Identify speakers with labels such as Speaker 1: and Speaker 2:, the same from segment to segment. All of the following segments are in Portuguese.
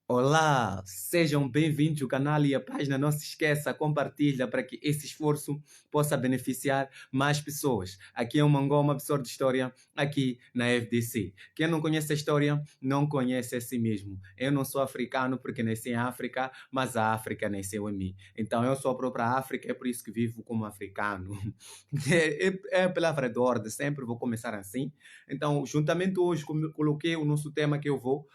Speaker 1: Olá, sejam bem-vindos ao canal e a página. Não se esqueça, compartilha para que esse esforço possa beneficiar mais pessoas. Aqui é o Mangoma, professor de História, aqui na FDC. Quem não conhece a história, não conhece a si mesmo. Eu não sou africano porque nasci em África, mas a África nasceu em mim. Então eu sou a própria África, é por isso que vivo como africano. É a palavra de ordem, sempre vou começar assim. Então, juntamente hoje, como eu coloquei o nosso tema que eu vou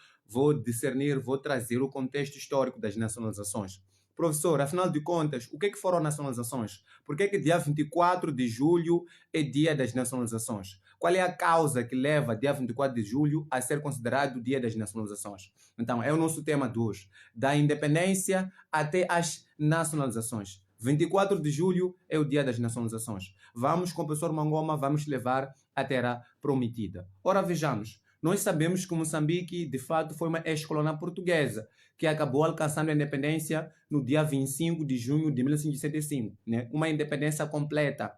Speaker 1: discernir, vou trazer o contexto histórico das nacionalizações. Professor, afinal de contas, o que, foram nacionalizações? Por que dia 24 de julho é dia das nacionalizações? Qual é a causa que leva dia 24 de julho a ser considerado o dia das nacionalizações? Então, é o nosso tema de hoje, da independência até as nacionalizações. 24 de julho é o dia das nacionalizações. Vamos com o professor Mangoma, vamos levar a terra prometida. Ora, vejamos. Nós sabemos que Moçambique, de fato, foi uma ex-colônia portuguesa, que acabou alcançando a independência no dia 25 de junho de 1965, né? Uma independência completa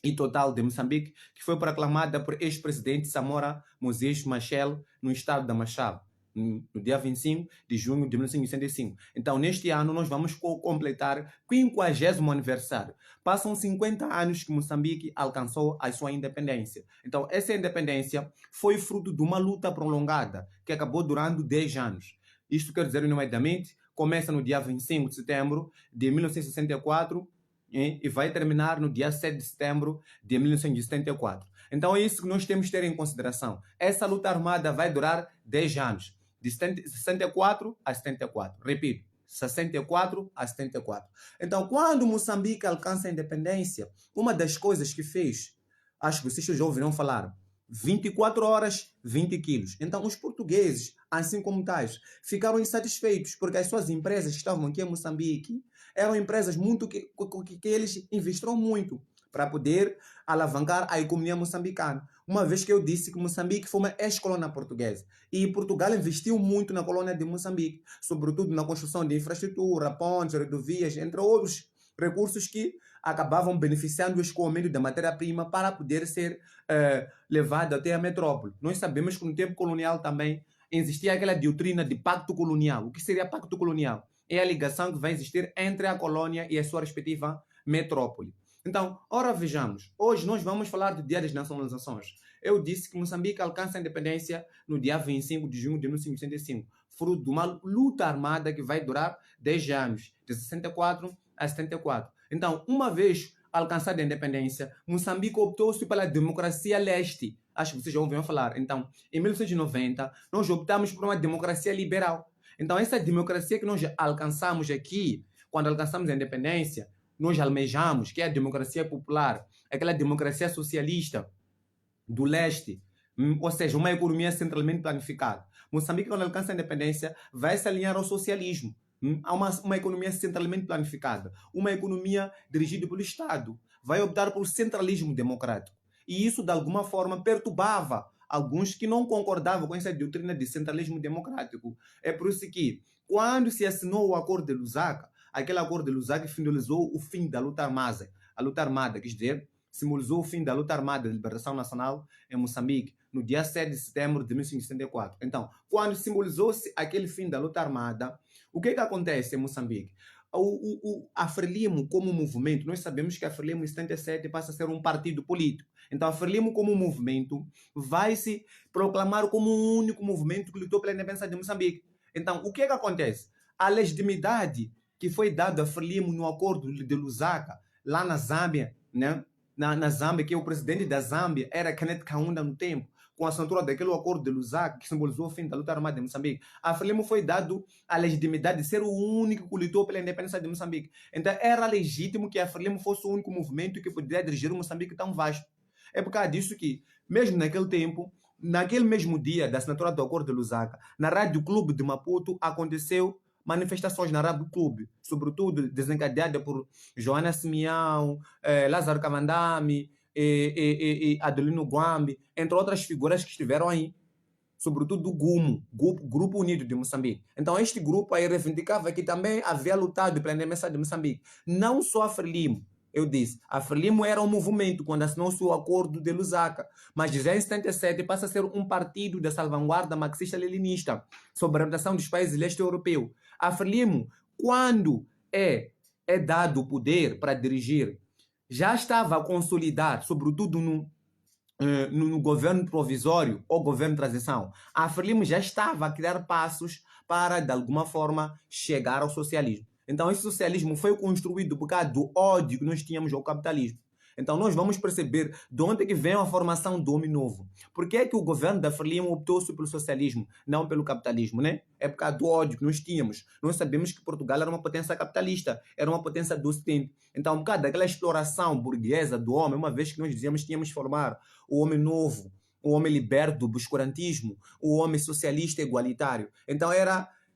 Speaker 1: e total de Moçambique, que foi proclamada por ex-presidente Samora Moses Machel no estado da Machel, no dia 25 de junho de 1965. Então, neste ano, nós vamos completar o 50º aniversário. Passam 50 anos que Moçambique alcançou a sua independência. Então, essa independência foi fruto de uma luta prolongada, que acabou durando 10 anos. Isto quer dizer, nomeadamente, começa no dia 25 de setembro de 1964 e vai terminar no dia 7 de setembro de 1974. Então é isso que nós temos que ter em consideração. Essa luta armada vai durar 10 anos, de 64 a 74. Repito, 64 a 74. Então, quando Moçambique alcança a independência, uma das coisas que fez, acho que vocês já ouviram falar, 24 horas, 20 quilos. Então, os portugueses, assim como tais, ficaram insatisfeitos porque as suas empresas que estavam aqui em Moçambique eram empresas muito que eles investiram muito para poder alavancar a economia moçambicana. Uma vez que eu disse que Moçambique foi uma ex-colônia portuguesa e Portugal investiu muito na colônia de Moçambique, sobretudo na construção de infraestrutura, pontes, rodovias, entre outros recursos que acabavam beneficiando o escoamento da matéria-prima para poder ser levado até a metrópole. Nós sabemos que no tempo colonial também existia aquela doutrina de pacto colonial. O que seria pacto colonial? É a ligação que vai existir entre a colônia e a sua respectiva metrópole. Então, ora vejamos, hoje nós vamos falar do Dia das Nacionalizações. Eu disse que Moçambique alcança a independência no dia 25 de junho de 1965, fruto de uma luta armada que vai durar 10 anos, de 64 a 74. Então, uma vez alcançada a independência, Moçambique optou-se pela democracia leste. Acho que vocês já ouviram falar. Então, em 1990, nós optamos por uma democracia liberal. Então, essa democracia que nós alcançamos aqui, quando alcançamos a independência, nós almejamos, que é a democracia popular, aquela democracia socialista do leste, ou seja, uma economia centralmente planificada. Moçambique, quando alcança a independência, vai se alinhar ao socialismo. Há uma economia centralmente planificada, uma economia dirigida pelo Estado. Vai optar por centralismo democrático. E isso, de alguma forma, perturbava alguns que não concordavam com essa doutrina de centralismo democrático. É por isso que, quando se assinou o Acordo de Lusaka, aquele Acordo de Lusaka finalizou o fim da luta armada, quer dizer, simbolizou o fim da luta armada de liberação nacional em Moçambique, no dia 7 de setembro de 1964. Então, quando simbolizou-se aquele fim da luta armada, o que acontece em Moçambique? A Frelimo como movimento, nós sabemos que a Frelimo em 77 passa a ser um partido político. Então a Frelimo como movimento vai se proclamar como um único movimento que lutou pela independência de Moçambique. Então o que acontece? A legitimidade que foi dada a Frelimo no acordo de Lusaka, lá na Zâmbia, né? Na Zâmbia, que o presidente da Zâmbia era Kenneth Kaunda no tempo, com a assinatura daquele acordo de Lusaka, que simbolizou o fim da luta armada de Moçambique, a Frelimo foi dado a legitimidade de ser o único que lutou pela independência de Moçambique. Então era legítimo que a Frelimo fosse o único movimento que poderia dirigir um Moçambique tão vasto. É por causa disso que, mesmo naquele tempo, naquele mesmo dia da assinatura do acordo de Lusaka, na Rádio Clube de Maputo aconteceu manifestações na Rádio Clube, sobretudo desencadeada por Joana Simeão, Lázaro Cavandami, Adelino Guambi, entre outras figuras que estiveram aí, sobretudo do GUMO, Grupo Unido de Moçambique. Então este grupo aí reivindicava que também havia lutado pela independência de Moçambique. Não só a Frelimo. Eu disse, a Frelimo era um movimento quando assinou-se o acordo de Lusaka, mas já em 77 passa a ser um partido da salvanguarda marxista-leninista, sob a orientação dos países leste europeu. A Frelimo, quando é dado o poder para dirigir, já estava a consolidar, sobretudo no governo provisório ou governo de transição. A Frelimo já estava a criar passos para, de alguma forma, chegar ao socialismo. Então, esse socialismo foi construído por causa do ódio que nós tínhamos ao capitalismo. Então, nós vamos perceber de onde é que vem a formação do homem novo. Por que é que o governo da Frelimo optou-se pelo socialismo, não pelo capitalismo, né? É por causa do ódio que nós tínhamos. Nós sabemos que Portugal era uma potência capitalista, era uma potência do Ocidente. Então, por causa daquela exploração burguesa do homem, uma vez que nós dizíamos que tínhamos que formar o homem novo, o homem liberto do obscurantismo, o homem socialista igualitário. Então,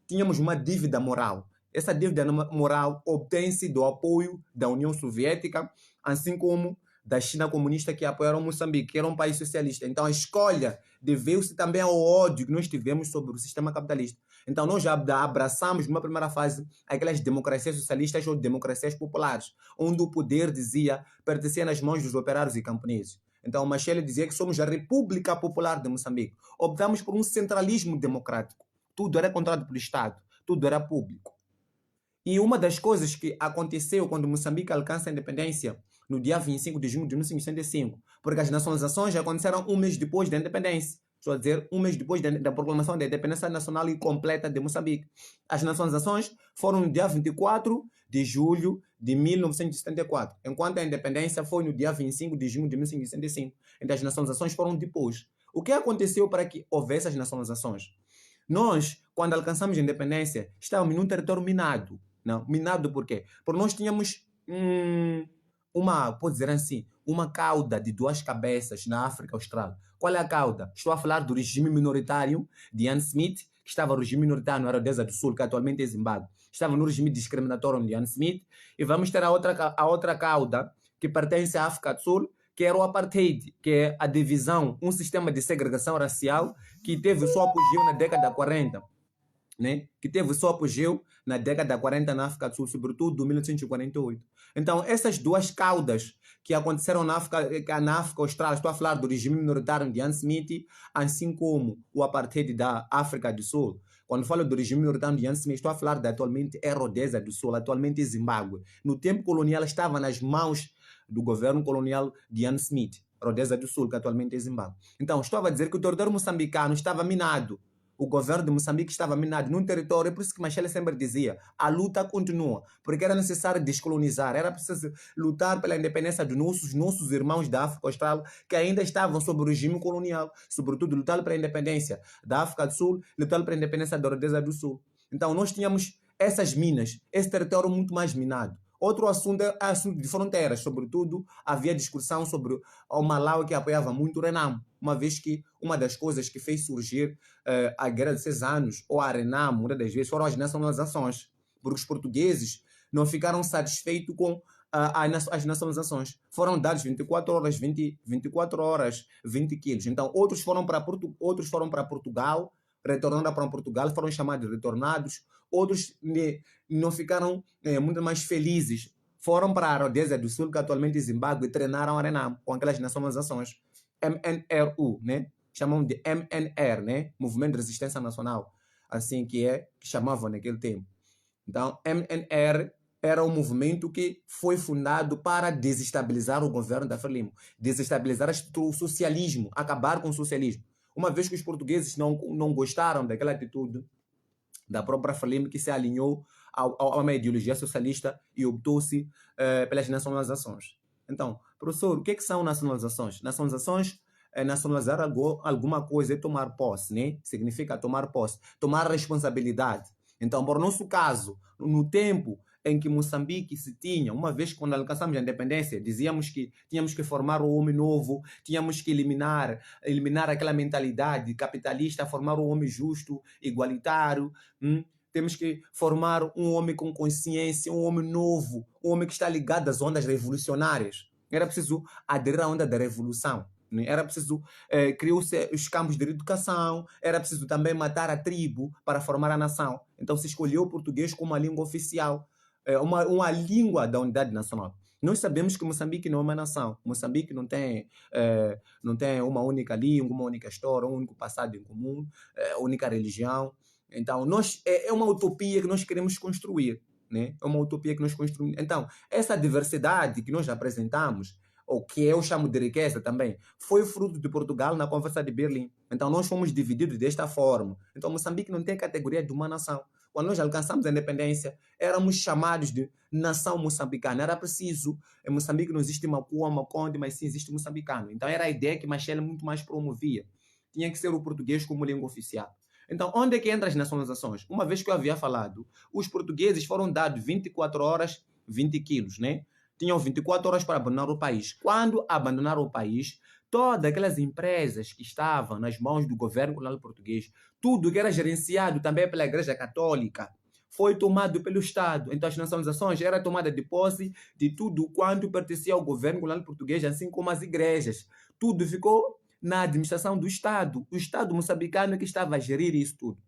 Speaker 1: tínhamos uma dívida moral. Essa dívida moral obtém-se do apoio da União Soviética, assim como da China comunista, que apoiaram Moçambique, que era um país socialista. Então a escolha deveu-se também ao ódio que nós tivemos sobre o sistema capitalista. Então nós já abraçamos, numa primeira fase, aquelas democracias socialistas ou democracias populares, onde o poder, dizia, pertencia nas mãos dos operários e camponeses. Então Machel dizia que somos a República Popular de Moçambique. Optamos por um centralismo democrático. Tudo era controlado pelo Estado, tudo era público. E uma das coisas que aconteceu quando Moçambique alcança a independência, no dia 25 de junho de 1965, porque as nacionalizações aconteceram um mês depois da independência. Estou a dizer, um mês depois da proclamação da independência nacional e completa de Moçambique. As nacionalizações foram no dia 24 de julho de 1974, enquanto a independência foi no dia 25 de junho de 1965. Então as nacionalizações foram depois. O que aconteceu para que houvesse as nacionalizações? Nós, quando alcançamos a independência, estávamos num território minado. Não, minado por quê? Porque nós tínhamos pode dizer assim, uma cauda de duas cabeças na África Austral. Qual é a cauda? Estou a falar do regime minoritário de Ian Smith, que estava no regime minoritário na Rhodesia do Sul, que atualmente é Zimbábue. Estava no regime discriminatório de Ian Smith. E vamos ter a outra cauda, que pertence à África do Sul, que era o apartheid, que é a divisão, um sistema de segregação racial que teve o seu apogeu na década de 40. Né? Que teve o seu apogeu na década de 40 na África do Sul, sobretudo em 1948. Então, essas duas caudas que aconteceram na África Austral, estou a falar do regime minoritário de Ian Smith, assim como o apartheid da África do Sul. Quando falo do regime minoritário de Ian Smith, estou a falar da atualmente Rhodesia do Sul, atualmente Zimbábue. No tempo colonial estava nas mãos do governo colonial de Ian Smith, Rhodesia do Sul, que atualmente é Zimbábue. Então, estava a dizer que o território moçambicano estava minado. O governo de Moçambique estava minado num território, é por isso que Machel sempre dizia, a luta continua, porque era necessário descolonizar, era preciso lutar pela independência dos nossos irmãos da África Austral, que ainda estavam sob o regime colonial, sobretudo lutar pela independência da África do Sul, lutar pela independência da Rhodesia do Sul. Então nós tínhamos essas minas, esse território muito mais minado. Outro assunto é assunto de fronteiras, sobretudo havia discussão sobre o Malawi, que apoiava muito o Renamo, uma vez que uma das coisas que fez surgir a Guerra de 6 Anos, ou a Renamo, muitas das vezes, foram as nacionalizações, porque os portugueses não ficaram satisfeitos com as nacionalizações. Foram dados 24 horas, 20 quilos. Então, outros foram para Portugal, retornando para Portugal, foram chamados de retornados. Outros não ficaram muito mais felizes. Foram para a Rhodesia do Sul, que atualmente é Zimbábue, e treinaram a Renamo com aquelas nacionalizações. MNRU, né? Chamam de MNR, né? Movimento de Resistência Nacional, assim que chamavam naquele tempo. Então, MNR era um movimento que foi fundado para desestabilizar o governo da Frelimo, desestabilizar o socialismo, acabar com o socialismo. Uma vez que os portugueses não gostaram daquela atitude da própria Frelimo, que se alinhou a uma ideologia socialista e optou-se pelas nacionalizações. Então, professor, o que são nacionalizações? Nacionalizações é nacionalizar alguma coisa, é tomar posse, né? Significa tomar posse, tomar responsabilidade. Então, por nosso caso, no tempo em que Moçambique se tinha, uma vez que quando alcançamos a independência, dizíamos que tínhamos que formar o homem novo, tínhamos que eliminar aquela mentalidade capitalista, formar um homem justo, igualitário, temos que formar um homem com consciência, um homem novo, um homem que está ligado às ondas revolucionárias. Era preciso aderir à onda da revolução. Era preciso criar os campos de educação, era preciso também matar a tribo para formar a nação. Então se escolheu o português como a língua oficial, uma língua da unidade nacional. Nós sabemos que Moçambique não é uma nação. Moçambique não tem uma única língua, uma única história, um único passado em comum, única religião. Então, é uma utopia que nós queremos construir, né? É uma utopia que nós construímos. Então, essa diversidade que nós apresentamos, ou que eu chamo de riqueza também, foi fruto de Portugal na Conferência de Berlim. Então, nós fomos divididos desta forma. Então, Moçambique não tem categoria de uma nação. Quando nós alcançamos a independência, éramos chamados de nação moçambicana. Era preciso, em Moçambique não existe Macua, Maconde, mas sim existe moçambicano. Então era a ideia que Machel muito mais promovia. Tinha que ser o português como língua oficial. Então, onde é que entra as nacionalizações? Uma vez que eu havia falado, os portugueses foram dados 24 horas, 20 quilos, né? Tinham 24 horas para abandonar o país. Quando abandonaram o país, todas aquelas empresas que estavam nas mãos do governo colonial português, tudo que era gerenciado também pela Igreja Católica, foi tomado pelo Estado. Então, as nacionalizações eram tomada de posse de tudo quanto pertencia ao governo colonial português, assim como as igrejas. Tudo ficou na administração do Estado. O Estado moçambicano que estava a gerir isso tudo.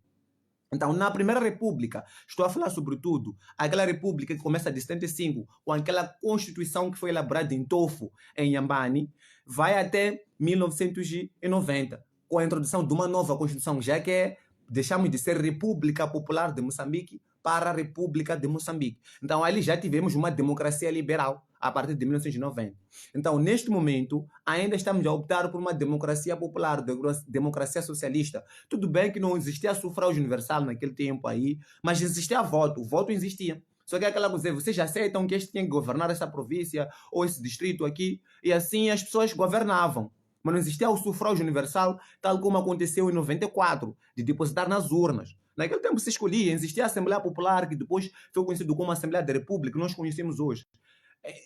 Speaker 1: Então, na Primeira República, estou a falar sobretudo aquela república que começa de 75, com aquela constituição que foi elaborada em Tofo, em Inhambane, vai até 1990, com a introdução de uma nova constituição, já que deixamos de ser República Popular de Moçambique para a República de Moçambique. Então, ali já tivemos uma democracia liberal a partir de 1990. Então, neste momento, ainda estamos a optar por uma democracia popular, democracia socialista. Tudo bem que não existia sufrágio universal naquele tempo aí, mas existia voto, o voto existia. Só que é aquela coisa, vocês aceitam que este tem que governar essa província ou esse distrito aqui, e assim as pessoas governavam. Mas não existia o sufrágio universal, tal como aconteceu em 94, de depositar nas urnas. Naquele tempo se escolhia, existia a Assembleia Popular, que depois foi conhecido como Assembleia da República, que nós conhecemos hoje.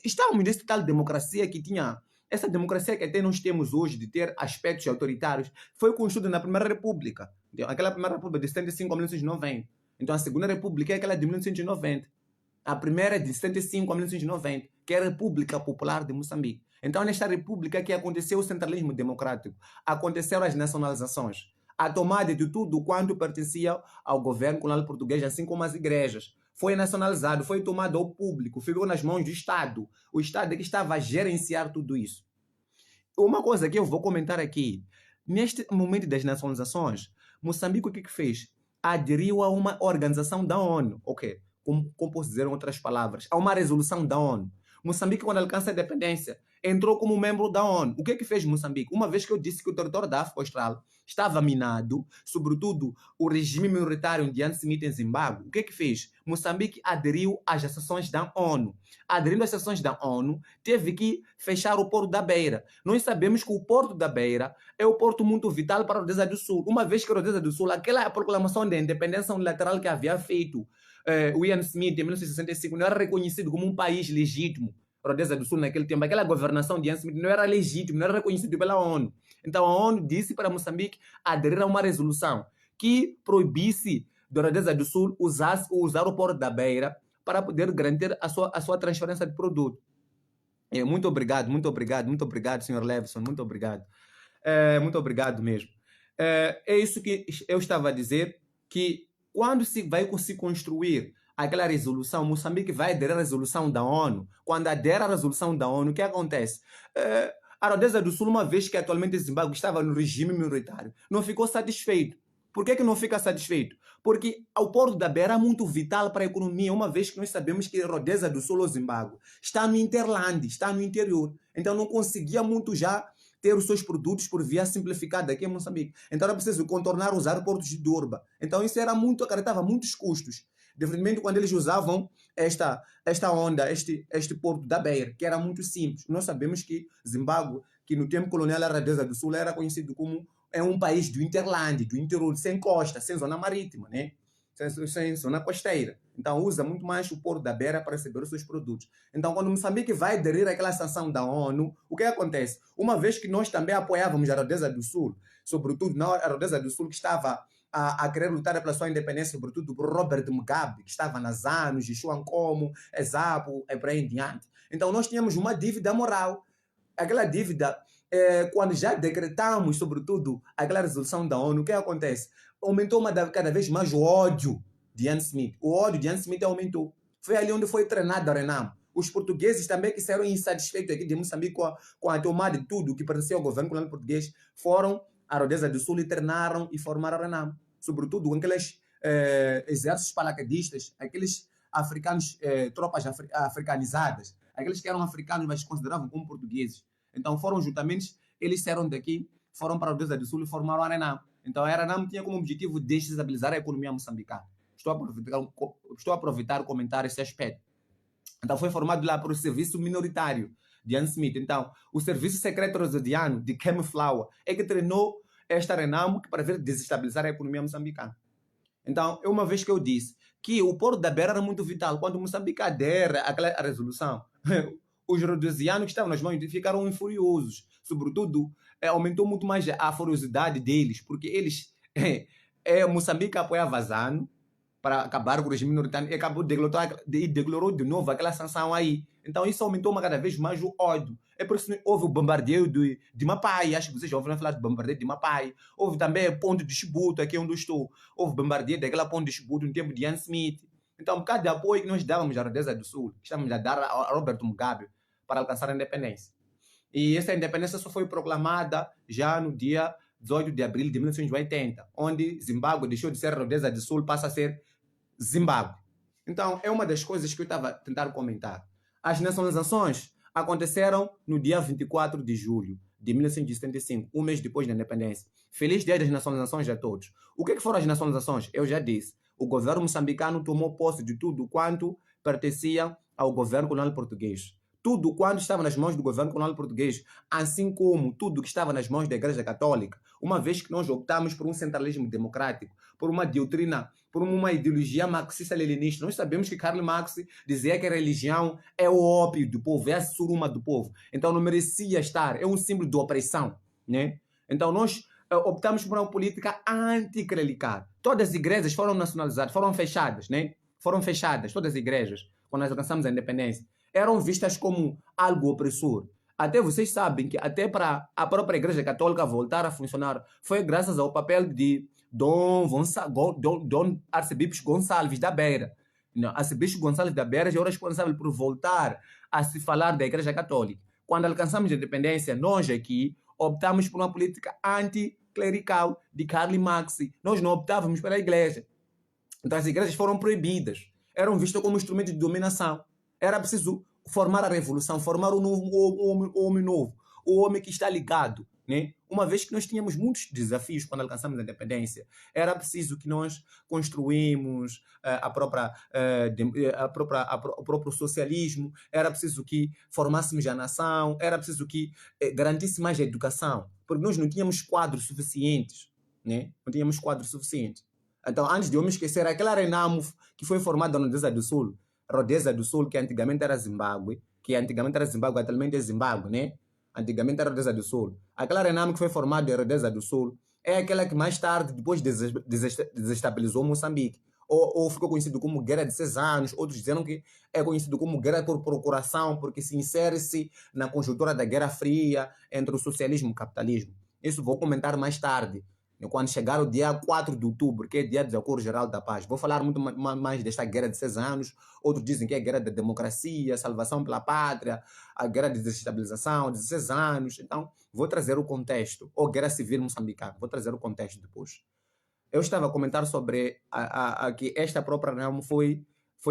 Speaker 1: Estávamos nessa tal democracia que tinha... Essa democracia que até nós temos hoje, de ter aspectos autoritários, foi construída na Primeira República. Aquela Primeira República de 75 a 1990. Então a Segunda República é aquela de 1990. A primeira é de 75 a 1990, que é a República Popular de Moçambique. Então, nesta república que aconteceu o centralismo democrático, aconteceram as nacionalizações, a tomada de tudo quanto pertencia ao governo colonial português, assim como as igrejas. Foi nacionalizado, foi tomado ao público, ficou nas mãos do Estado. O Estado é que estava a gerenciar tudo isso. Uma coisa que eu vou comentar aqui, neste momento das nacionalizações, Moçambique o que fez? Aderiu a uma organização da ONU, ok? Como posso dizer em outras palavras? A uma resolução da ONU. Moçambique, quando alcança a independência, entrou como membro da ONU. O que é que fez Moçambique? Uma vez que eu disse que o território da África Austral estava minado, sobretudo o regime minoritário de Ian Smith em Zimbábue, o que é que fez? Moçambique aderiu às ações da ONU. Aderindo às ações da ONU, teve que fechar o Porto da Beira. Nós sabemos que o Porto da Beira é um porto muito vital para a Rodeza do Sul. Uma vez que a Rodeza do Sul, aquela proclamação de independência unilateral que havia feito o Ian Smith, em 1965, não era reconhecido como um país legítimo. Rodeza do Sul, naquele tempo, aquela governação de Ian Smith não era legítima, não era reconhecida pela ONU. Então a ONU disse para Moçambique aderir a uma resolução que proibisse da Rodeza do Sul usar o Porto da Beira para poder garantir a sua transferência de produto. Muito obrigado, Sr. Levison, muito obrigado. Muito obrigado mesmo. É isso que eu estava a dizer, que quando se vai se construir aquela resolução, Moçambique vai aderir à resolução da ONU. Quando adere à resolução da ONU, o que acontece? A Rodeza do Sul, uma vez que atualmente Zimbábue estava no regime minoritário, não ficou satisfeito. Por que não fica satisfeito? Porque o Porto da Beira é muito vital para a economia, uma vez que nós sabemos que a Rodeza do Sul, ou Zimbábue, está no interland, está no interior. Então não conseguia muito já ter os seus produtos por via simplificada aqui em Moçambique. Então era preciso contornar os aeroportos de Durban. Então isso acarretava muitos custos. Diferentemente quando eles usavam esta onda, este Porto da Beira, que era muito simples. Nós sabemos que Zimbábue, que no tempo colonial era a Rodeza do Sul, era conhecido como um país do interland, do interior, sem costa, sem zona marítima, né? Sem zona costeira. Então usa muito mais o Porto da Beira para receber os seus produtos. Então quando Moçambique vai aderir àquela sanção da ONU, o que acontece? Uma vez que nós também apoiávamos a Rodeza do Sul, sobretudo a Rodeza do Sul que estava a querer lutar pela sua independência, sobretudo por Robert Mugabe, que estava nas ANU, Joshua Nkomo, Esapo, e por aí em diante. Então nós tínhamos uma dívida moral. Aquela dívida, quando já decretamos, sobretudo, aquela resolução da ONU, o que acontece? Aumentou cada vez mais o ódio de Ian Smith. O ódio de Ian Smith aumentou. Foi ali onde foi treinado a Renamo. Os portugueses também que saíram insatisfeitos aqui de Moçambique com a tomada de tudo que pertencia ao governo colonial português, foram à Rodeza do Sul e treinaram e formaram a RENAM. Sobretudo aqueles exércitos paraquedistas, aqueles africanos, tropas africanizadas, aqueles que eram africanos, mas se consideravam como portugueses. Então foram juntamente, eles saíram daqui, foram para a Rodeza do Sul e formaram a RENAM. Então a RENAM tinha como objetivo desestabilizar a economia moçambicana. Estou a aproveitar comentar esse aspecto. Então foi formado lá por o serviço minoritário de Ian Smith. Então o serviço secreto rosadiano de Kem Flower é que treinou esta RENAM para ver desestabilizar a economia moçambicana. Então, uma vez que eu disse que o Porto da Beira era muito vital, quando Moçambique adere àquela resolução, os rhodesianos que estavam nas mãos ficaram furiosos. Sobretudo, aumentou muito mais a furiosidade deles, porque eles, Moçambique apoiava ZANU para acabar com o regime minoritário e acabou declarou de novo aquela sanção aí. Então isso aumentou cada vez mais o ódio. É por isso que houve o bombardeio de Mapai. Acho que vocês já ouviram falar de bombardeio de Mapai. Houve também o ponto de Chibuto, aqui onde eu estou. Houve bombardeio daquela ponte de Chibuto no tempo de Ian Smith. Então, um bocado de apoio que nós dávamos à Rodeza do Sul, que estamos a dar a Roberto Mugabe para alcançar a independência. E essa independência só foi proclamada já no dia 18 de abril de 1980, onde Zimbábue deixou de ser Rodeza do Sul, passa a ser Zimbábue. Então, é uma das coisas que eu estava tentando comentar. As nacionalizações aconteceram no dia 24 de julho de 1975, um mês depois da independência. Feliz Dia das Nacionalizações a todos. O que foram as nacionalizações? Eu já disse. O governo moçambicano tomou posse de tudo quanto pertencia ao governo colonial português. Tudo quanto estava nas mãos do governo colonial português, assim como tudo que estava nas mãos da Igreja Católica, uma vez que nós optamos por um centralismo democrático, por uma doutrina, por uma ideologia marxista-leninista. Nós sabemos que Karl Marx dizia que a religião é o ópio do povo, é a suruma do povo. Então não merecia estar, é um símbolo de opressão, né? Então nós optamos por uma política anticlerical. Todas as igrejas foram nacionalizadas, foram fechadas, né? Foram fechadas, todas as igrejas, quando nós alcançamos a independência. Eram vistas como algo opressor. Até vocês sabem que até para a própria Igreja Católica voltar a funcionar foi graças ao papel de Dom Arcebispo Gonçalves da Beira. Arcebispo Gonçalves da Beira já é o responsável por voltar a se falar da Igreja Católica. Quando alcançamos a independência, nós aqui optamos por uma política anticlerical de Karl Marx. Nós não optávamos pela Igreja. Então as igrejas foram proibidas. Eram vistas como instrumento de dominação. Era preciso formar a revolução, formar um homem novo, o homem que está ligado, né? Uma vez que nós tínhamos muitos desafios quando alcançamos a independência, era preciso que nós construímos o próprio socialismo, era preciso que formássemos a nação, era preciso que garantíssemos mais a educação, porque nós não tínhamos quadros suficientes, né? Não tínhamos quadros suficientes. Então, antes de eu me esquecer, aquela RENAM que foi formada na Rodeza do Sul, que antigamente era Zimbábue, atualmente é Zimbábue, né? Antigamente era Rodeza do Sul. Aquela RENAM que foi formada em Rodeza do Sul é aquela que mais tarde, depois desestabilizou Moçambique. Ou ficou conhecido como Guerra de 6 anos, outros disseram que é conhecido como Guerra por Procuração, porque se insere-se na conjuntura da Guerra Fria entre o socialismo e o capitalismo. Isso vou comentar mais tarde, quando chegar o dia 4 de outubro, que é dia do Acordo Geral da Paz. Vou falar muito mais desta guerra de 6 anos. Outros dizem que é a guerra da democracia, salvação pela pátria, a guerra de desestabilização, 16 anos. Então, vou trazer o contexto. Ou guerra civil moçambicana. Vou trazer o contexto depois. Eu estava a comentar sobre que esta própria reunião foi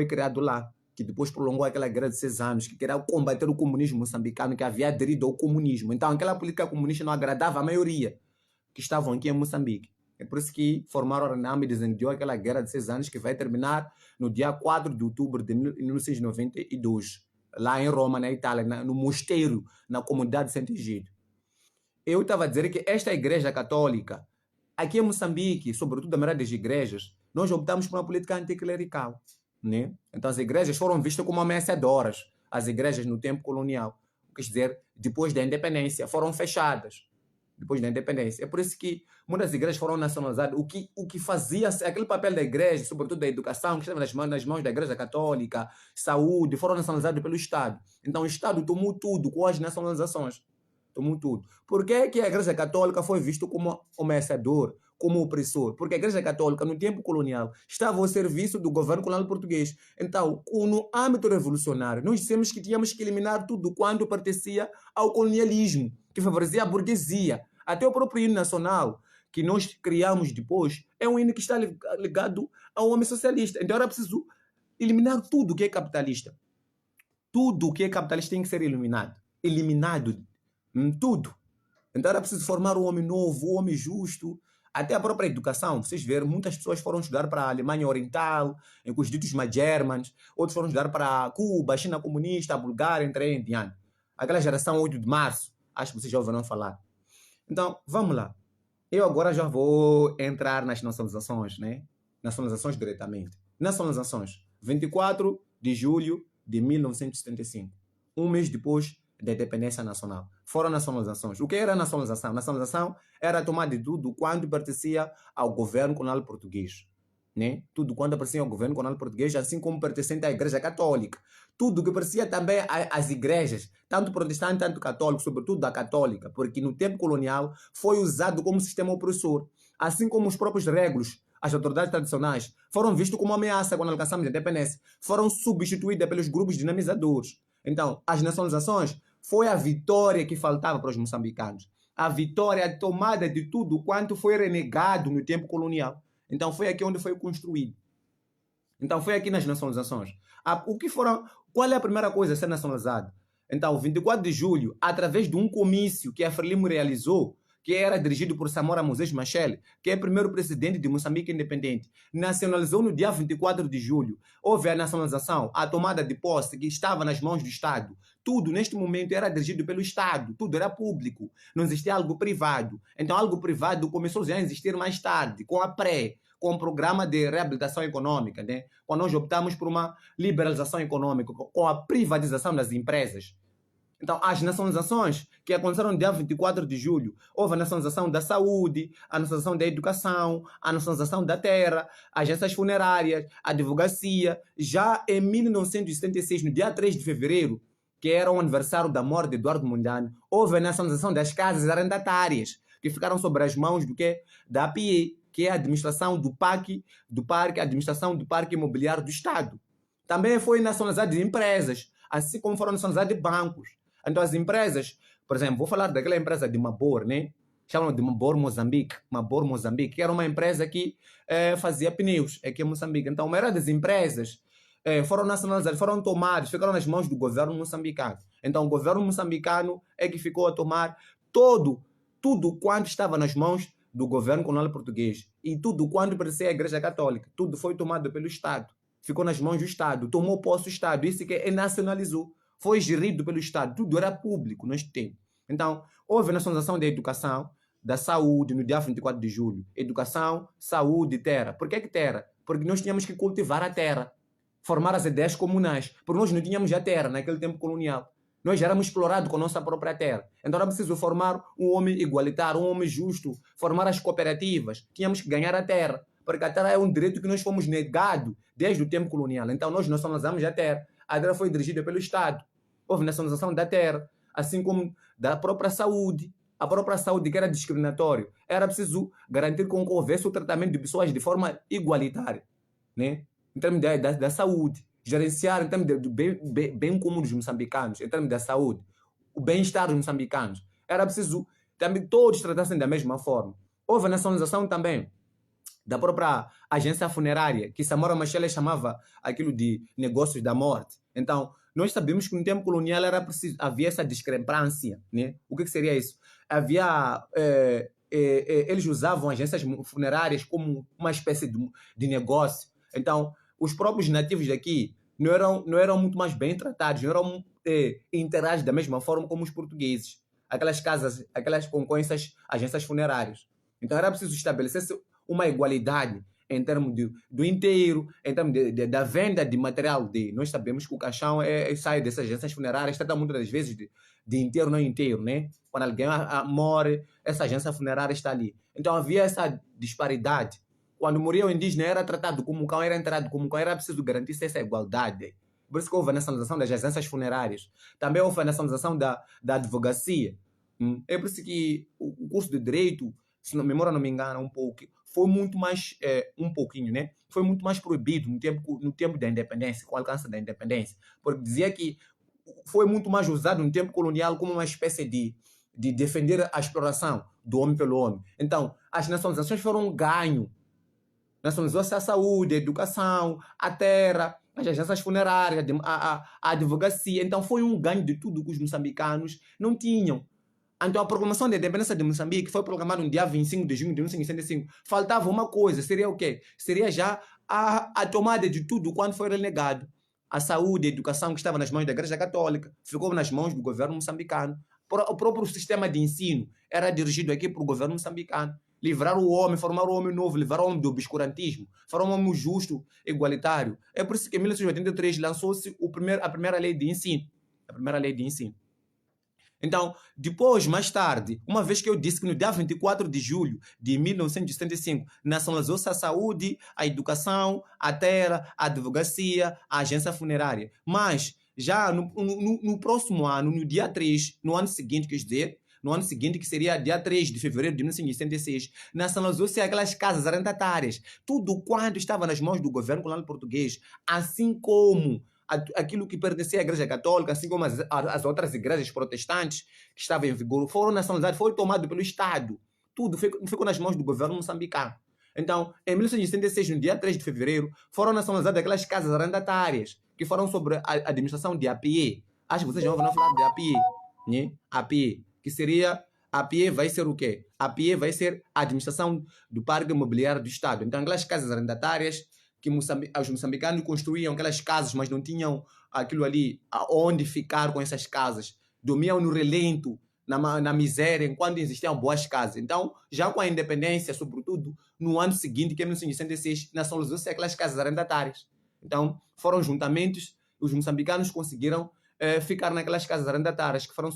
Speaker 1: criado lá, que depois prolongou aquela guerra de 6 anos, que queria combater o comunismo moçambicano, que havia aderido ao comunismo. Então, aquela política comunista não agradava a maioria que estavam aqui em Moçambique. É por isso que formaram a RENAM e desencadeou aquela guerra de 6 anos que vai terminar no dia 4 de outubro de 1992, lá em Roma, na Itália, no mosteiro, na comunidade de Sant'Egidio. Eu estava a dizer que esta igreja católica, aqui em Moçambique, sobretudo a maioria das igrejas, nós optamos por uma política anticlerical, né? Então as igrejas foram vistas como ameaçadoras, as igrejas no tempo colonial. Quer dizer, depois da independência, foram fechadas. Depois da independência. É por isso que muitas igrejas foram nacionalizadas. O que fazia aquele papel da igreja, sobretudo da educação, que estava nas mãos da igreja católica, saúde, foram nacionalizados pelo Estado. Então o Estado tomou tudo com as nacionalizações. tomou tudo. Por que que a Igreja Católica foi vista como ameaçador, como opressor? Porque a Igreja Católica, no tempo colonial, estava ao serviço do governo colonial português. Então, no âmbito revolucionário, nós dissemos que tínhamos que eliminar tudo quanto pertencia ao colonialismo, que favorecia a burguesia. Até o próprio hino nacional, que nós criamos depois, é um hino que está ligado ao homem socialista. Então era preciso eliminar tudo que é capitalista. Tudo que é capitalista tem que ser eliminado. Eliminado. Tudo. Então era preciso formar um homem novo, um homem justo. Até a própria educação. Vocês viram, muitas pessoas foram estudar para a Alemanha Oriental, em os ditos Germans. Outros foram estudar para Cuba, China comunista, a Bulgária, entre aí em diante. Aquela geração 8 de março. Acho que vocês já ouviram falar. Então, vamos lá. Eu agora já vou entrar nas nacionalizações, né? Nacionalizações diretamente. Nacionalizações. 24 de julho de 1975. Um mês depois da independência nacional. Foram nacionalizações. O que era nacionalização? Nacionalização era a tomada de tudo quanto pertencia ao governo colonial português. Né? Tudo quanto pertencia ao governo colonial português, assim como pertencente à Igreja Católica. Tudo que pertencia também às igrejas, tanto protestante, tanto católico, sobretudo da católica, porque no tempo colonial foi usado como sistema opressor. Assim como os próprios régulos, as autoridades tradicionais, foram vistos como ameaça quando alcançamos a independência. Foram substituídas pelos grupos dinamizadores. Então, as nacionalizações foi a vitória que faltava para os moçambicanos. A vitória, a tomada de tudo quanto foi renegado no tempo colonial. Então foi aqui onde foi construído. Então foi aqui nas nacionalizações. Qual é a primeira coisa a ser nacionalizada? Então, 24 de julho, através de um comício que a Frelimo realizou, que era dirigido por Samora Moses Machel, que é o primeiro presidente de Moçambique independente, nacionalizou no dia 24 de julho. Houve a nacionalização, a tomada de posse que estava nas mãos do Estado. Tudo, neste momento, era dirigido pelo Estado. Tudo era público. Não existia algo privado. Então, algo privado começou já a existir mais tarde, com com o programa de reabilitação econômica, né? Quando nós optamos por uma liberalização econômica, com a privatização das empresas. Então, as nacionalizações que aconteceram no dia 24 de julho, houve a nacionalização da saúde, a nacionalização da educação, a nacionalização da terra, agências funerárias, a advocacia. Já em 1976, no dia 3 de fevereiro, que era o aniversário da morte de Eduardo Mondlane, houve a nacionalização das casas arrendatárias, que ficaram sobre as mãos da API, que é a administração do parque, a administração do Parque Imobiliário do Estado. Também foi nacionalizada de empresas, assim como foram nacionalizadas de bancos. Então as empresas, por exemplo, vou falar daquela empresa de Mabor, né? Chamam de Mabor Moçambique, que era uma empresa que fazia pneus aqui em Moçambique. Então, a maioria das empresas foram nacionalizadas, foram tomadas, ficaram nas mãos do governo moçambicano. Então, o governo moçambicano é que ficou a tomar tudo quanto estava nas mãos do governo colonial português e tudo quanto pertencia à Igreja Católica. Tudo foi tomado pelo Estado. Ficou nas mãos do Estado. Tomou posse do Estado. Isso que nacionalizou. Foi gerido pelo Estado. Tudo era público neste tempo. Então, houve a nacionalização da educação, da saúde, no dia 24 de julho. Educação, saúde e terra. Por que terra? Porque nós tínhamos que cultivar a terra. Formar as ideias comunais. Porque nós não tínhamos a terra naquele tempo colonial. Nós já éramos explorados com a nossa própria terra. Então era preciso formar um homem igualitário, um homem justo, formar as cooperativas. Tínhamos que ganhar a terra, porque a terra é um direito que nós fomos negados desde o tempo colonial. Então nós nacionalizamos a terra. A terra foi dirigida pelo Estado. Houve nacionalização da terra, assim como da própria saúde. A própria saúde, que era discriminatório. Era preciso garantir que houvesse o tratamento de pessoas de forma igualitária, né? Em termos da saúde. Gerenciar em termos do bem comum dos moçambicanos, em termos da saúde, o bem-estar dos moçambicanos. Era preciso também todos tratassem da mesma forma. Houve a nacionalização também da própria agência funerária, que Samora Machel chamava aquilo de negócios da morte. Então, nós sabemos que no tempo colonial havia essa discrepância, né? O que seria isso? Eles usavam agências funerárias como uma espécie de negócio. Então, os próprios nativos daqui não eram muito mais bem tratados, não eram interagidos da mesma forma como os portugueses. Aquelas casas, com essas agências funerárias. Então era preciso estabelecer uma igualdade em termos do inteiro, em termos da venda de material. Nós sabemos que o caixão sai dessas agências funerárias, trata muitas vezes de inteiro, não inteiro, né? Quando alguém morre, essa agência funerária está ali. Então havia essa disparidade. Quando morria o indígena, era tratado como um cão, era enterrado como um cão, era preciso garantir essa igualdade. Por isso que houve a nacionalização das agências funerárias. Também houve a nacionalização da advocacia. É por isso que o curso de Direito, se a memória não me engana um pouco, foi muito mais, um pouquinho, né? Foi muito mais proibido no tempo da independência, com o alcance da independência, porque dizia que foi muito mais usado no tempo colonial como uma espécie de defender a exploração do homem pelo homem. Então, as nacionalizações foram um ganho. Nacionalizou-se a saúde, a educação, a terra, as agências funerárias, a advocacia. Então, foi um ganho de tudo que os moçambicanos não tinham. Então, a proclamação da independência de Moçambique foi proclamada no dia 25 de junho de 1965. Faltava uma coisa, seria o quê? Seria já a tomada de tudo quando foi renegado. A saúde, a educação que estava nas mãos da Igreja Católica, ficou nas mãos do governo moçambicano. O próprio sistema de ensino era dirigido aqui por o governo moçambicano. Livrar o homem, formar o homem novo, livrar o homem do obscurantismo, formar um homem justo, igualitário. É por isso que em 1983 lançou-se a primeira lei de ensino. A primeira lei de ensino. Então, depois, mais tarde, uma vez que eu disse que no dia 24 de julho de 1975 nacionalizou-se a saúde, a educação, a terra, a advocacia, a agência funerária. Mas, já no próximo ano, no dia 3, no ano seguinte, quer dizer, no ano seguinte, que seria dia 3 de fevereiro de 1976, nacionalizou-se aquelas casas arrendatárias. Tudo quanto estava nas mãos do governo colonial português, assim como aquilo que pertencia à Igreja Católica, assim como as outras igrejas protestantes que estavam em vigor, foram nacionalizadas, foi tomado pelo Estado. Tudo ficou nas mãos do governo moçambicano. Então, em 1976, no dia 3 de fevereiro, foram nacionalizadas aquelas casas arrendatárias que foram sobre a administração de APE. Acho que vocês já ouviram falar de APE, né? APE, que seria... A APE vai ser o quê? A APE vai ser a administração do Parque Imobiliário do Estado. Então, aquelas casas arrendatárias que os moçambicanos construíam aquelas casas, mas não tinham aquilo ali aonde ficar com essas casas. Dormiam no relento, na miséria, enquanto existiam boas casas. Então, já com a independência, sobretudo no ano seguinte, que é 1966, nacionalizou-se aquelas casas arrendatárias. Então, foram juntamentos, os moçambicanos conseguiram ficar naquelas casas arrendatárias que foram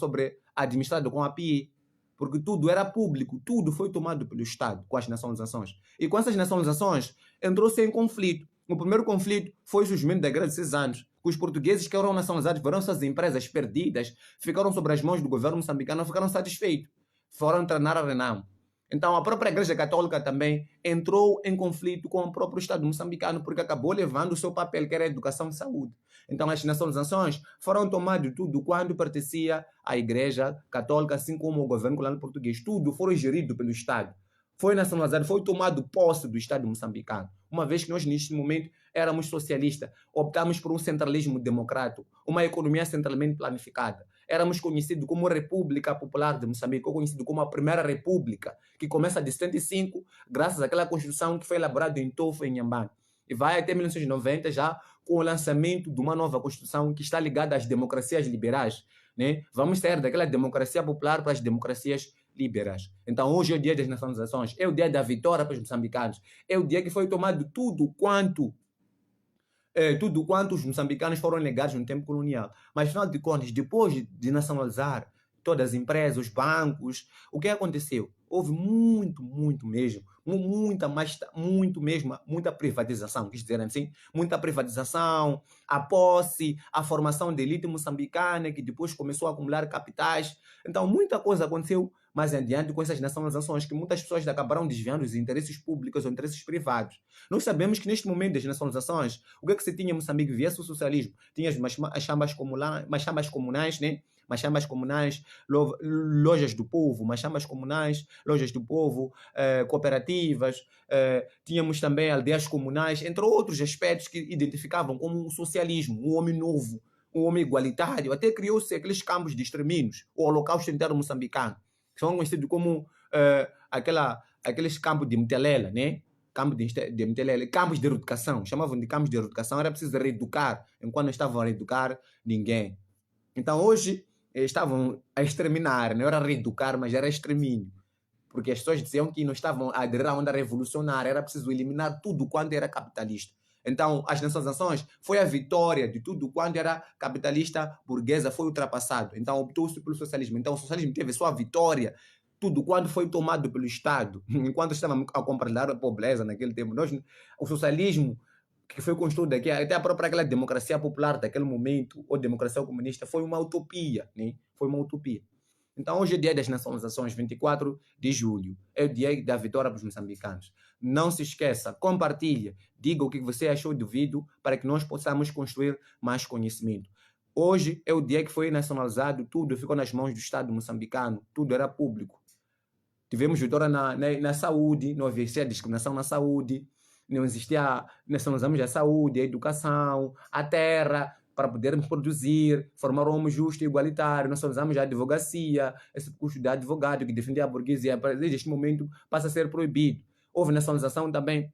Speaker 1: administradas com a PIE, porque tudo era público, tudo foi tomado pelo Estado com as nacionalizações. E com essas nacionalizações, entrou-se em conflito. O primeiro conflito foi o surgimento da Guerra de 6 anos. Os portugueses que eram nacionalizados viram suas empresas perdidas, ficaram sobre as mãos do governo moçambicano, ficaram satisfeitos. Foram treinar a Renamo. Então, a própria Igreja Católica também entrou em conflito com o próprio Estado moçambicano, porque acabou levando o seu papel, que era a educação e saúde. Então, as nacionalizações foram tomadas tudo quando pertencia à Igreja Católica, assim como o governo colonial português. Tudo foi gerido pelo Estado. Foi nacionalizado, foi tomado posse do Estado moçambicano. Uma vez que nós, neste momento, éramos socialistas, optamos por um centralismo democrático, uma economia centralmente planificada. Éramos conhecidos como República Popular de Moçambique, ou conhecido como a Primeira República, que começa de 75, graças àquela Constituição que foi elaborada em Tofo, em Inhambane. E vai até 1990, já com o lançamento de uma nova Constituição que está ligada às democracias liberais. Né? Vamos sair daquela democracia popular para as democracias liberais. Então, hoje é o dia das nacionalizações, é o dia da vitória para os moçambicanos, é o dia que foi tomado tudo quanto os moçambicanos foram negados no tempo colonial. Mas, afinal de contas, depois de nacionalizar todas as empresas, os bancos, o que aconteceu? Houve muito mesmo, muita privatização, quis dizer assim, muita privatização, a posse, a formação de elite moçambicana, que depois começou a acumular capitais. Então, muita coisa aconteceu mais adiante com essas nacionalizações, que muitas pessoas acabaram desviando os interesses públicos ou interesses privados. Nós sabemos que neste momento das nacionalizações, o que é que se tinha em Moçambique? Viesse o socialismo. Tinha as chambas comunais, né? Chamas comunais, lojas do povo, chamas comunais, lojas do povo, cooperativas, tínhamos também aldeias comunais, entre outros aspectos que identificavam como um socialismo, um homem novo, um homem igualitário. Até criou-se aqueles campos de extermínios, o Holocausto inteiro moçambicano, que são conhecidos como aqueles campos de Mtelela, né? Campos de Mtelela, campos de reeducação, chamavam de campos de reeducação, era preciso reeducar, enquanto não estavam a reeducar ninguém. Então hoje estavam a exterminar, não era reeducar, mas era extermínio. Porque as pessoas diziam que não estavam a aderir à onda revolucionária, era preciso eliminar tudo quanto era capitalista. Então, as nações foi a vitória de tudo quanto era capitalista burguesa, foi ultrapassado. Então, optou-se pelo socialismo. Então, o socialismo teve sua vitória, tudo quanto foi tomado pelo Estado. Enquanto estávamos a compartilhar a pobreza naquele tempo, o socialismo que foi construído aqui, até a própria aquela democracia popular daquele momento, ou democracia comunista, foi uma utopia, né? Foi uma utopia. Então, hoje é dia das nacionalizações, 24 de julho. É o dia da vitória para os moçambicanos. Não se esqueça, compartilhe, diga o que você achou do vídeo para que nós possamos construir mais conhecimento. Hoje é o dia que foi nacionalizado, tudo ficou nas mãos do Estado moçambicano, tudo era público. Tivemos vitória na saúde, não existia discriminação na saúde, não existia, nacionalizamos a saúde, a educação, a terra, para podermos produzir, formar um homem justo e igualitário. Nós usamos a advocacia, esse curso de advogado que defendia a burguesia, desde este momento passa a ser proibido. Houve nacionalização também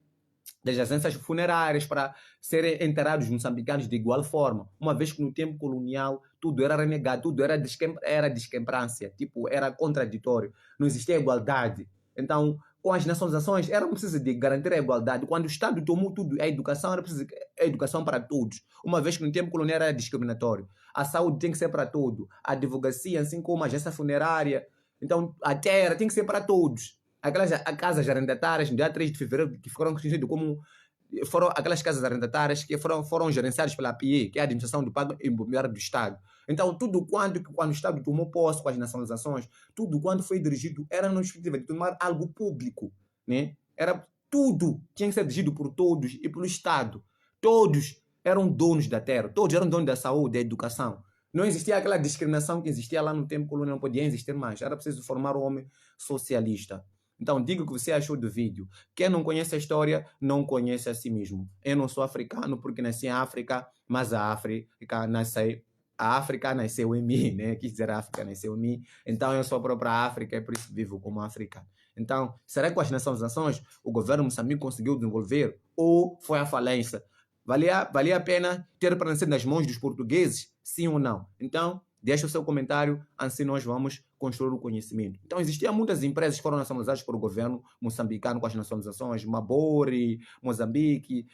Speaker 1: das agências funerárias para serem enterrados moçambicanos de igual forma, uma vez que no tempo colonial tudo era renegado, tudo era discrepância, tipo, era contraditório, não existia igualdade. Então, com as nacionalizações, era preciso de garantir a igualdade. Quando o Estado tomou tudo, a educação era preciso a educação para todos, uma vez que no tempo colonial era discriminatório. A saúde tem que ser para todos, a advocacia, assim como a agência funerária, então a terra tem que ser para todos. Aquelas casas arrendatárias, no dia 3 de fevereiro, que foram conhecidas como foram aquelas casas arrendatárias que foram gerenciadas pela API, que é a Administração do Pago Imobiliário do Estado. Então, tudo quando o Estado tomou posse com as nacionalizações, tudo quando foi dirigido era na perspectiva de tomar algo público, né? Era tudo tinha que ser dirigido por todos e pelo Estado. Todos eram donos da terra, todos eram donos da saúde, da educação. Não existia aquela discriminação que existia lá no tempo colonial, não podia existir mais. Era preciso formar um homem socialista. Então, diga o que você achou do vídeo. Quem não conhece a história, não conhece a si mesmo. Eu não sou africano porque nasci em África, mas a África nasceu em mim, né? Quis dizer a África nasceu em mim. Então, eu sou a própria África e por isso vivo como africano. Então, será que com as nações o governo moçambique conseguiu desenvolver ou foi a falência? Valia a pena ter permanecido nas mãos dos portugueses? Sim ou não? Então, deixa o seu comentário, assim nós vamos construir o conhecimento. Então, existiam muitas empresas que foram nacionalizadas pelo governo moçambicano com as nacionalizações, Mabori, Moçambique,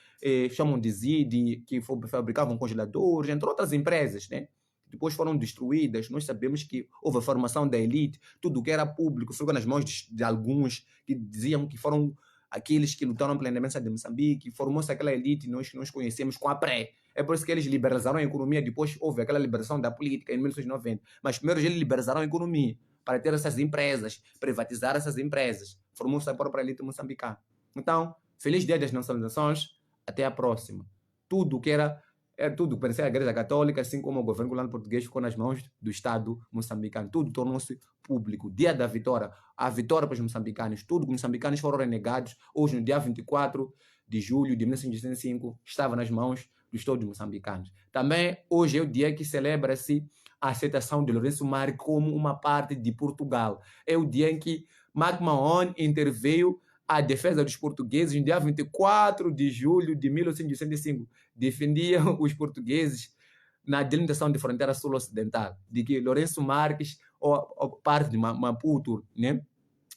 Speaker 1: chamam de Zidi, que fabricavam congeladores, entre outras empresas, né? Depois foram destruídas. Nós sabemos que houve a formação da elite, tudo que era público ficou nas mãos de alguns que diziam que foram aqueles que lutaram pela independência de Moçambique, formou-se aquela elite que nós conhecemos com a pré. É por isso que eles liberalizaram a economia, depois houve aquela liberação da política em 1990. Mas primeiro eles liberalizaram a economia para ter essas empresas, privatizar essas empresas. Formou-se a própria elite moçambicana. Então, feliz dia das nacionalizações, até a próxima. Tudo que parecia a Igreja Católica, assim como o governo colonial português, ficou nas mãos do Estado moçambicano. Tudo tornou-se público. Dia da vitória, a vitória para os moçambicanos. Tudo que os moçambicanos foram renegados, hoje, no dia 24 de julho de 1965, estava nas mãos dos todos moçambicanos. Também, hoje é o dia que celebra-se a aceitação de Lourenço Mar como uma parte de Portugal. É o dia em que MacMahon interveio a defesa dos portugueses no dia 24 de julho de 1965. Defendiam os portugueses na delimitação de fronteira sul-ocidental, de que Lourenço Marques, ou parte de Maputo, né?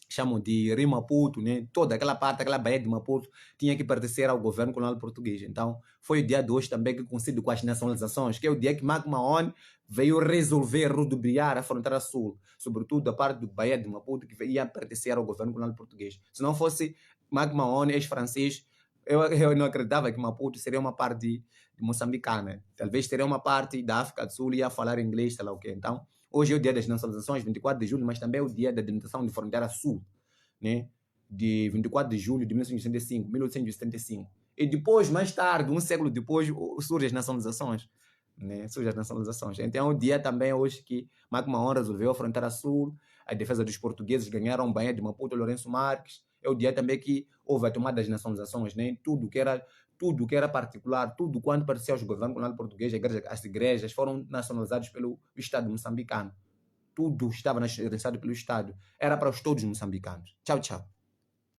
Speaker 1: Chamam de Rio Maputo, né? Toda aquela parte, aquela baía de Maputo, tinha que pertencer ao governo colonial português. Então, foi o dia de hoje também que coincide com as nacionalizações, que é o dia que MacMahon veio resolver, rodoviar a fronteira sul, sobretudo a parte do baía de Maputo, que ia pertencer ao governo colonial português. Se não fosse MacMahon, ex-francês, eu não acreditava que Maputo seria uma parte de moçambicana. Talvez seria uma parte da África do Sul e ia falar inglês, sei lá o quê. Então, hoje é o dia das nacionalizações, 24 de julho, mas também é o dia da delimitação de fronteira sul, né? De 24 de julho de 1875. E depois, mais tarde, um século depois, surgem as nacionalizações. Né? Surgem as nacionalizações. Então, é o dia também hoje que MacMahon resolveu a fronteira sul, a defesa dos portugueses ganharam Baía de Maputo, Lourenço Marques. É o dia também que houve a tomada das nacionalizações, né? Tudo que era particular, tudo quanto parecia aos governos colonial português, as igrejas foram nacionalizadas pelo Estado moçambicano. Tudo estava nacionalizado pelo Estado. Era para os todos moçambicanos. Tchau, tchau.